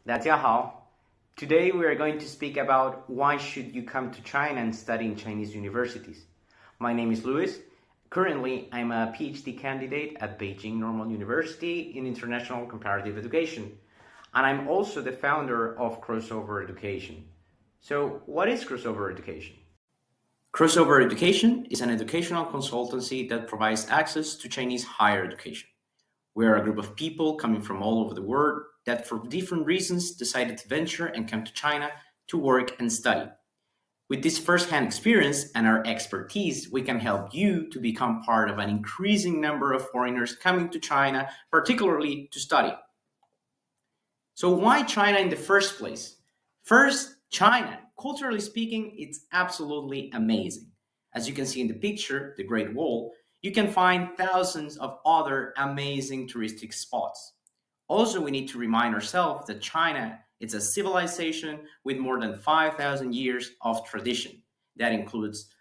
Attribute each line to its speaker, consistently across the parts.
Speaker 1: 大家好. Today we are going to speak about why should you come to China and study in Chinese universities. My name is Louis. Currently, I'm a PhD candidate at Beijing Normal University in International Comparative Education. And I'm also the founder of Crossover Education. So, what is Crossover Education? Crossover Education is an educational consultancy that provides access to Chinese higher education. We are a group of people coming from all over the world that for different reasons decided to venture and come to China to work and study. With this first-hand experience and our expertise, we can help you to become part of an increasing number of foreigners coming to China, particularly to study. So why China in the first place? First, China. Culturally speaking, it's absolutely amazing. As you can see in the picture, the Great Wall, you can find thousands of other amazing touristic spots. Also, we need to remind ourselves that China is a civilization with more than 5,000 years of tradition. That includes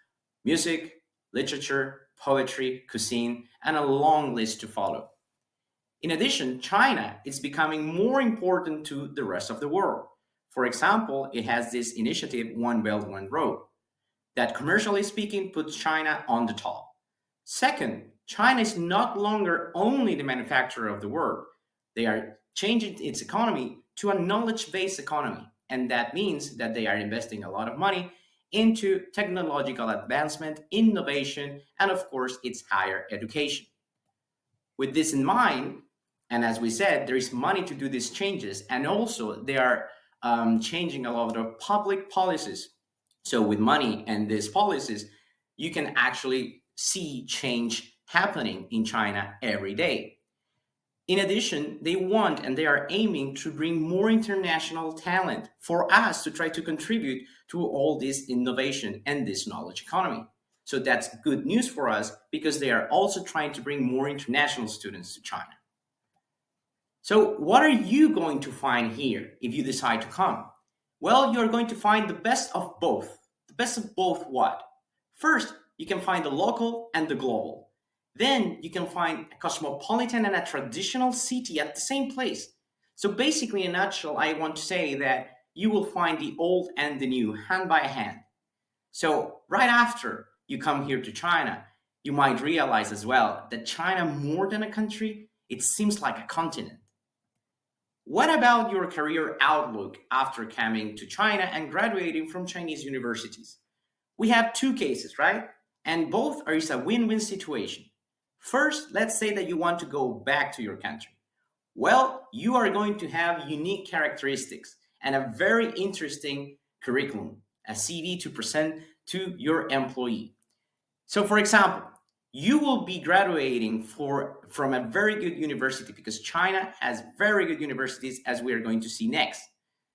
Speaker 1: music, literature, poetry, cuisine, and a long list to follow. In addition, China is becoming more important to the rest of the world. For example, it has this initiative, One Belt, One Road, that commercially speaking puts China on the top. Second, China is not longer only the manufacturer of the world. They are changing its economy to a knowledge-based economy. And that means that they are investing a lot of money into technological advancement, innovation, and of course, its higher education. With this in mind, and as we said, there is money to do these changes, and also they are changing a lot of public policies. So with money and these policies, you can actually see change happening in China every day. In addition, they want and they are aiming to bring more international talent for us to try to contribute to all this innovation and this knowledge economy. So that's good news for us because they are also trying to bring more international students to China. So, what are you going to find here if you decide to come? Well, you're going to find the best of both. The best of both what? First, you can find the local and the global. Then you can find a cosmopolitan and a traditional city at the same place. So basically, in a nutshell, I want to say that you will find the old and the new hand by hand. So right after you come here to China, you might realize as well that China, more than a country, it seems like a continent. What about your career outlook after coming to China and graduating from Chinese universities? We have two cases, right? And both are a win-win situation. First, let's say that you want to go back to your country. Well, you are going to have unique characteristics and a very interesting curriculum, a CV to present to your employee. So, for example, you will be graduating from a very good university because China has very good universities, as we are going to see next.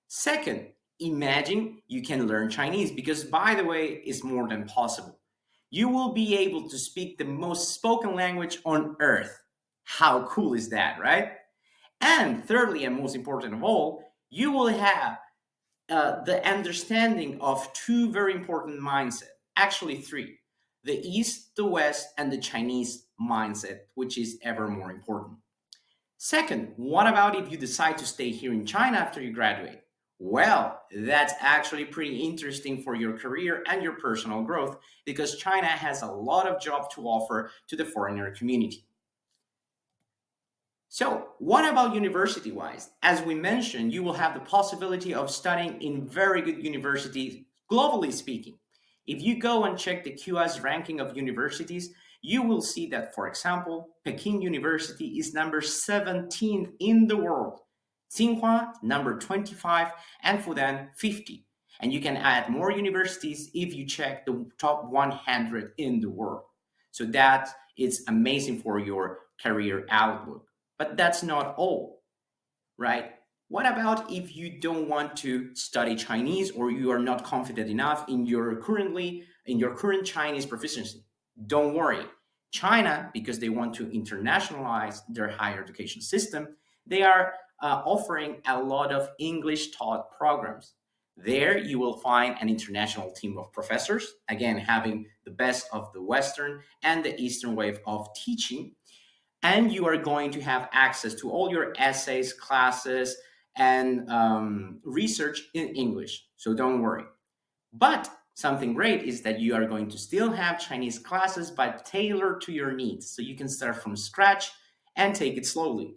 Speaker 1: Second, imagine you can learn Chinese because, by the way, it's more than possible. You will be able to speak the most spoken language on earth. How cool is that, right? And thirdly, and most important of all, you will have the understanding of two very important mindsets, actually three: the East, the West, and the Chinese mindset, which is ever more important. Second, what about if you decide to stay here in China after you graduate? Well, that's actually pretty interesting for your career and your personal growth because China has a lot of jobs to offer to the foreigner community. So, what about university wise? As we mentioned, you will have the possibility of studying in very good universities, globally speaking. If you go and check the QS ranking of universities, you will see that, for example, Peking University is number 17th in the world, Tsinghua number 25, and Fudan 50. And you can add more universities if you check the top 100 in the world. So that is amazing for your career outlook. But that's not all, right? What about if you don't want to study Chinese or you are not confident enough in your current Chinese proficiency? Don't worry. China, because they want to internationalize their higher education system, they are offering a lot of English taught programs. There you will find an international team of professors, again, having the best of the Western and the Eastern way of teaching. And you are going to have access to all your essays, classes, and research in English. So don't worry. But something great is that you are going to still have Chinese classes, but tailored to your needs. So you can start from scratch and take it slowly.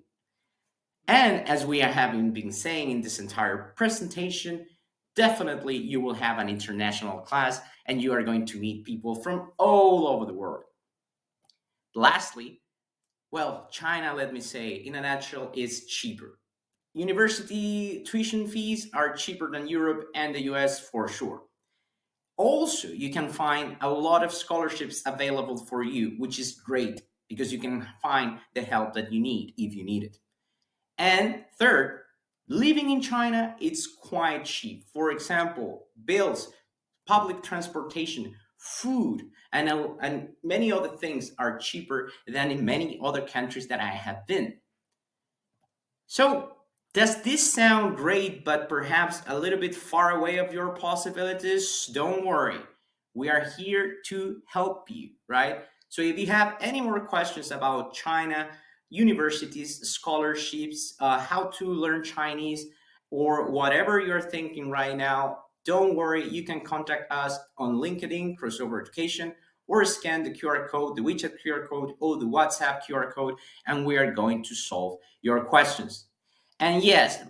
Speaker 1: And as we are having been saying in this entire presentation, definitely you will have an international class and you are going to meet people from all over the world. Lastly, well, China, let me say, in a nutshell, is cheaper. University tuition fees are cheaper than Europe and the US for sure. Also, you can find a lot of scholarships available for you, which is great because you can find the help that you need if you need it. And third, living in China, it's quite cheap. For example, bills, public transportation, food, and many other things are cheaper than in many other countries that I have been. So, does this sound great, but perhaps a little bit far away of your possibilities? Don't worry. We are here to help you, right? So, if you have any more questions about China, universities, scholarships, how to learn Chinese, or whatever you're thinking right now, don't worry. You can contact us on LinkedIn, Crossover Education, or scan the QR code, the WeChat QR code, or the WhatsApp QR code, and we are going to solve your questions. And yes,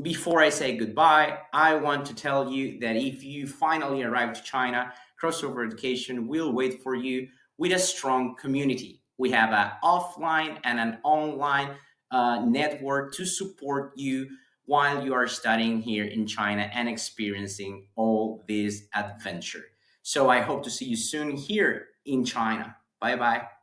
Speaker 1: before I say goodbye, I want to tell you that if you finally arrive to China, Crossover Education will wait for you with a strong community. We have an offline and an online network to support you while you are studying here in China and experiencing all this adventure. So I hope to see you soon here in China. Bye bye.